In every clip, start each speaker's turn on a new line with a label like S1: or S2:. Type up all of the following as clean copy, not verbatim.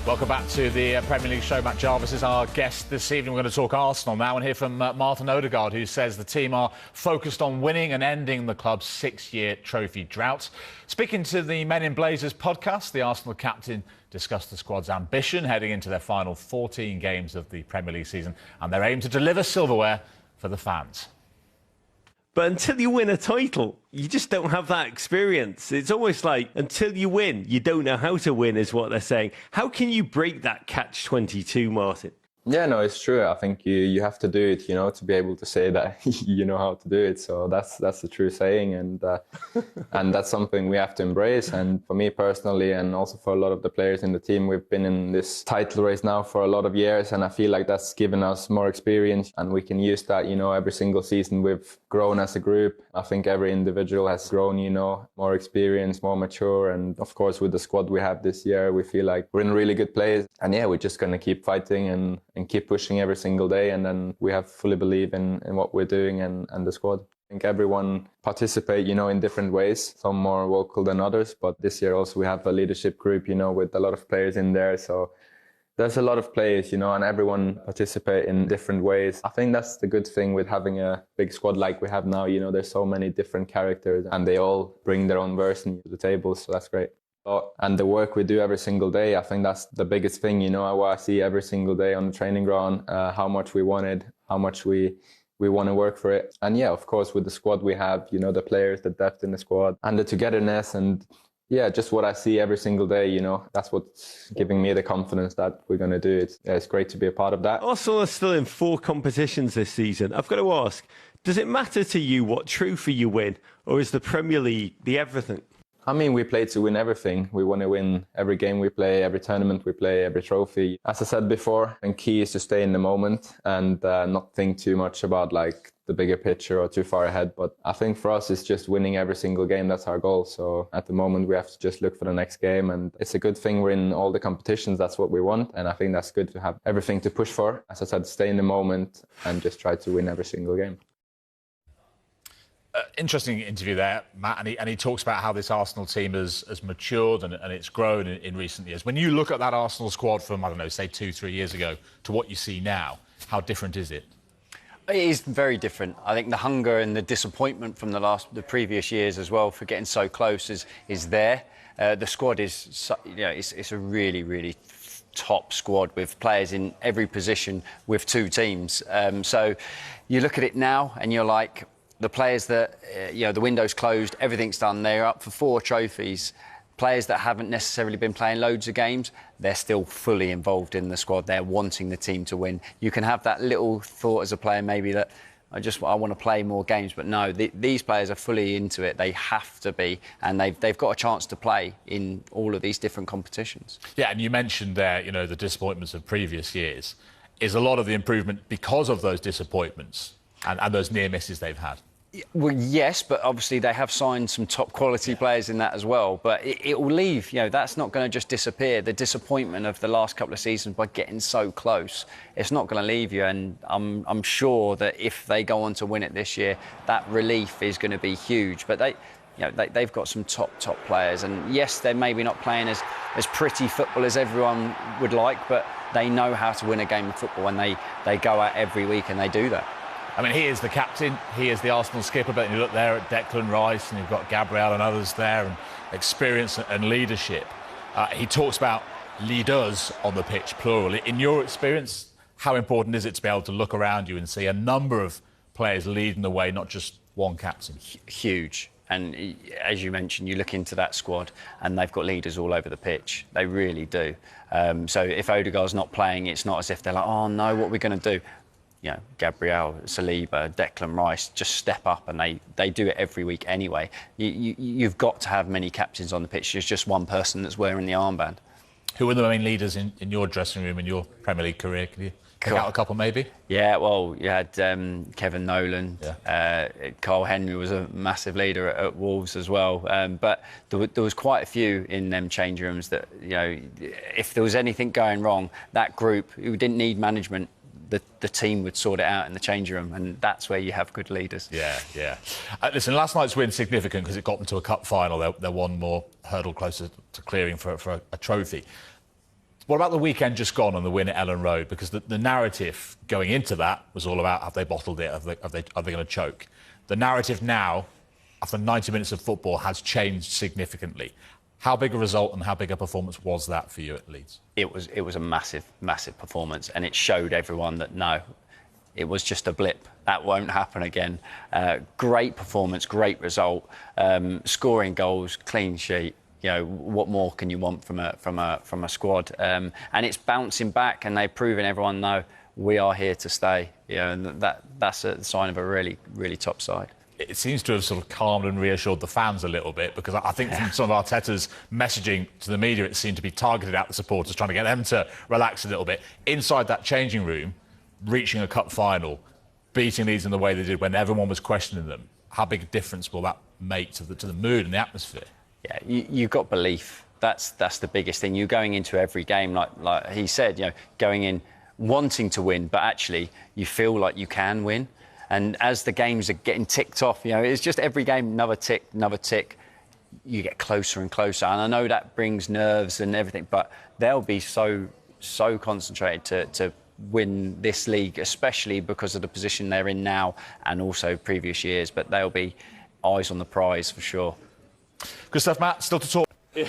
S1: Welcome back to the Premier League show. Matt Jarvis is our guest this evening. We're going to talk Arsenal now and hear from Martin Ødegaard, who says the team are focused on winning and ending the club's 6-year trophy drought. Speaking to the Men in Blazers podcast, the Arsenal captain discussed the squad's ambition heading into their final 14 games of the Premier League season and their aim to deliver silverware for the fans.
S2: But until you win a title, you just don't have that experience. It's almost like until you win, you don't know how to win, is what they're saying. How can you break that catch-22, Martin?
S3: Yeah, no, it's true. I think you have to do it, to be able to say that you know how to do it. So that's the true saying, and that's something we have to embrace. And for me personally, and also for a lot of the players in the team, we've been in this title race now for a lot of years, and I feel like that's given us more experience, and we can use that. Every single season we've grown as a group. I think every individual has grown, more experience, more mature, and of course with the squad we have this year, we feel like we're in a really good place. And yeah, we're just going to keep fighting and keep pushing every single day, and then we have fully believe in what we're doing and the squad. I think everyone participate, in different ways, some more vocal than others, but this year also we have a leadership group, with a lot of players in there, so there's a lot of players, and everyone participate in different ways. I think that's the good thing with having a big squad like we have now, there's so many different characters and they all bring their own version to the table, so that's great. And the work we do every single day, I think that's the biggest thing, what I see every single day on the training ground, how much we wanted, how much we want to work for it. And yeah, of course, with the squad we have, the players, the depth in the squad and the togetherness, and yeah, just what I see every single day, that's what's giving me the confidence that we're going to do it. It's great to be a part of that.
S2: Arsenal are still in 4 competitions this season. I've got to ask, does it matter to you what trophy you win, or is the Premier League the everything?
S3: I mean, we play to win everything. We want to win every game we play, every tournament we play, every trophy. As I said before, and key is to stay in the moment and not think too much about like the bigger picture or too far ahead. But I think for us, it's just winning every single game. That's our goal. So at the moment, we have to just look for the next game. And it's a good thing we're in all the competitions. That's what we want. And I think that's good to have everything to push for. As I said, stay in the moment and just try to win every single game.
S1: Interesting interview there, Matt, and he talks about how this Arsenal team has matured and it's grown in recent years. When you look at that Arsenal squad from, I don't know, say 2-3 years ago to what you see now, how different is it?
S4: It is very different. I think the hunger and the disappointment from the previous years as well for getting so close is there. The squad is, it's a really, really top squad with players in every position with 2 teams. So you look at it now and you're like, the players that, the window's closed, everything's done, they're up for 4 trophies. Players that haven't necessarily been playing loads of games, they're still fully involved in the squad. They're wanting the team to win. You can have that little thought as a player maybe that I want to play more games, but no, these players are fully into it. They have to be, and they've got a chance to play in all of these different competitions. Yeah,
S1: and you mentioned there, the disappointments of previous years. Is a lot of the improvement because of those disappointments and those near misses they've had?
S4: Well, yes, but obviously they have signed some top quality players in that as well. But it will leave, that's not going to just disappear. The disappointment of the last couple of seasons by getting so close, it's not going to leave you. And I'm sure that if they go on to win it this year, that relief is going to be huge. But they've got some top players. And yes, they're maybe not playing as pretty football as everyone would like, but they know how to win a game of football, and they go out every week and they do that.
S1: I mean, he is the captain, he is the Arsenal skipper, but you look there at Declan Rice and you've got Gabriel and others there, and experience and leadership. He talks about leaders on the pitch, plural. In your experience, how important is it to be able to look around you and see a number of players leading the way, not just one captain?
S4: Huge. And as you mentioned, you look into that squad and they've got leaders all over the pitch. They really do. So if Odegaard's not playing, it's not as if they're like, oh no, what are we going to do? Gabriel, Saliba, Declan Rice just step up, and they do it every week anyway. You've got to have many captains on the pitch. There's just one person that's wearing the armband.
S1: Who are the main leaders in your dressing room in your Premier League career? Can you pick out a couple maybe?
S4: Yeah, well, you had Kevin Nolan. Yeah. Carl Henry was a massive leader at Wolves as well. But there was quite a few in them change rooms that, if there was anything going wrong, that group who didn't need management, the team would sort it out in the change room, and that's where you have good leaders.
S1: Yeah. Listen, last night's win significant because it got them to a cup final. They're one more hurdle closer to clearing for a trophy. What about the weekend just gone and the win at Ellen Road? Because the narrative going into that was all about, have they bottled it? Are they going to choke? The narrative now, after 90 minutes of football, has changed significantly. How big a result and how big a performance was that for you at Leeds? It
S4: was a massive, massive performance, and it showed everyone that no, it was just a blip. That won't happen again. Great performance, great result, scoring goals, clean sheet. You know, what more can you want from a squad? And it's bouncing back, and they're proving everyone, no, we are here to stay. You know, and that's a sign of a really, really top side.
S1: It seems to have sort of calmed and reassured the fans a little bit, because I think from some of Arteta's messaging to the media, it seemed to be targeted at the supporters, trying to get them to relax a little bit. Inside that changing room, reaching a cup final, beating Leeds in the way they did when everyone was questioning them, how big a difference will that make to the mood and the atmosphere?
S4: Yeah, you've got belief. That's the biggest thing. You're going into every game, like he said, you know, going in wanting to win, but actually you feel like you can win. And as the games are getting ticked off, you know, it's just every game, another tick, you get closer and closer. And I know that brings nerves and everything, but they'll be so concentrated to win this league, especially because of the position they're in now and also previous years. But they'll be eyes on the prize for sure.
S1: Good stuff, Matt. Still to talk.
S5: Yeah.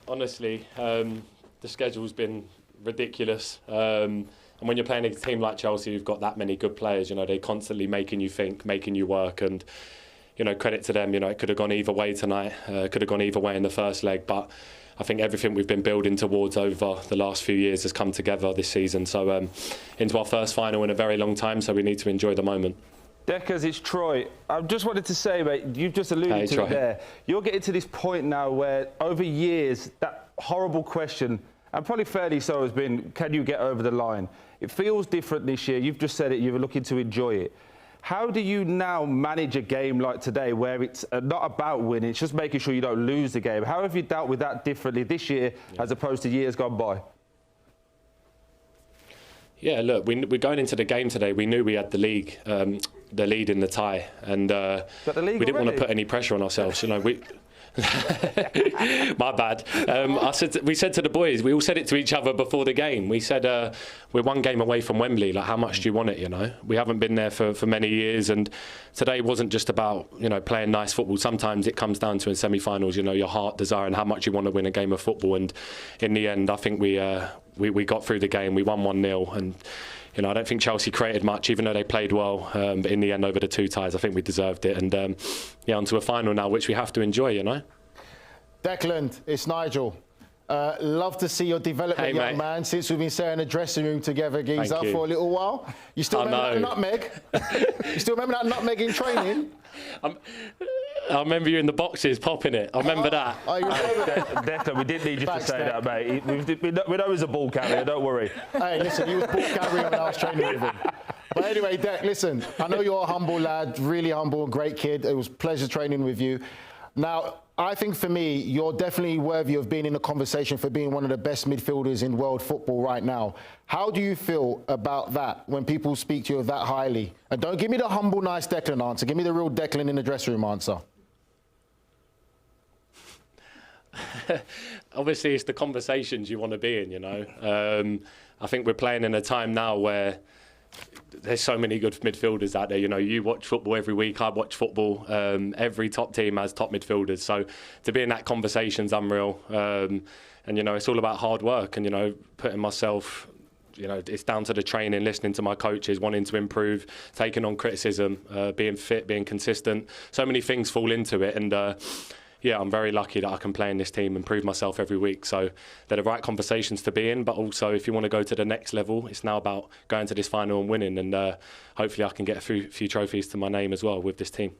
S5: Honestly, the schedule's been ridiculous. And when you're playing a team like Chelsea, who've got that many good players, you know, they're constantly making you think, making you work. And, you know, credit to them, you know, it could have gone either way tonight. Could have gone either way in the first leg. But I think everything we've been building towards over the last few years has come together this season. So into our first final in a very long time, so we need to enjoy the moment.
S6: Deckers, it's Troy. I just wanted to say, mate, you've just alluded to
S5: Troy.
S6: it there. You're getting to this point now where, over years, that horrible question, and probably fairly so, has been, can you get over the line? It feels different this year. You've just said it, you're looking to enjoy it. How do you now manage a game like today where it's not about winning, it's just making sure you don't lose the game? How have you dealt with that differently this year as opposed to years gone by?
S5: Yeah, look, we're going into the game today. We knew we had the league, the lead in the tie, and we didn't want to put any pressure on ourselves. You know, my bad. We said to the boys, we all said it to each other before the game. We said we're one game away from Wembley. Like, how much do you want it? You know, we haven't been there for many years, and today wasn't just about, you know, playing nice football. Sometimes it comes down to, in semi-finals, you know, your heart desire and how much you want to win a game of football. And in the end, I think we got through the game. We won 1-0, and you know, I don't think Chelsea created much, even though they played well. But in the end, over the two ties, I think we deserved it. And yeah, onto a final now, which we have to enjoy, you know.
S7: Declan, it's Nigel. Love to see your development,
S5: hey,
S7: young
S5: mate.
S7: man, since we've been sharing the dressing room together, geezer, for a little while. You still remember that nutmeg? You still remember that nutmeg in training?
S5: I remember you in the boxes popping it. I remember that.
S7: Oh, you remember that?
S6: Declan, we didn't need you to say that, mate. We know he's a ball carrier, don't worry.
S7: Hey, listen, he was ball carrying when I was training with him. But anyway, Dec, listen, I know you're a humble lad, really humble, great kid. It was a pleasure training with you. Now, I think for me, you're definitely worthy of being in the conversation for being one of the best midfielders in world football right now. How do you feel about that when people speak to you that highly? And don't give me the humble, nice Declan answer. Give me the real Declan in the dressing room answer.
S5: Obviously, it's the conversations you want to be in, you know. I think we're playing in a time now where there's so many good midfielders out there. You know, you watch football every week, I watch football. Every top team has top midfielders. So to be in that conversation's unreal. And, you know, it's all about hard work and, you know, putting myself, you know, it's down to the training, listening to my coaches, wanting to improve, taking on criticism, being fit, being consistent. So many things fall into it. And, yeah, I'm very lucky that I can play in this team and prove myself every week. So they're the right conversations to be in. But also, if you want to go to the next level, it's now about going to this final and winning. And hopefully I can get a few trophies to my name as well with this team.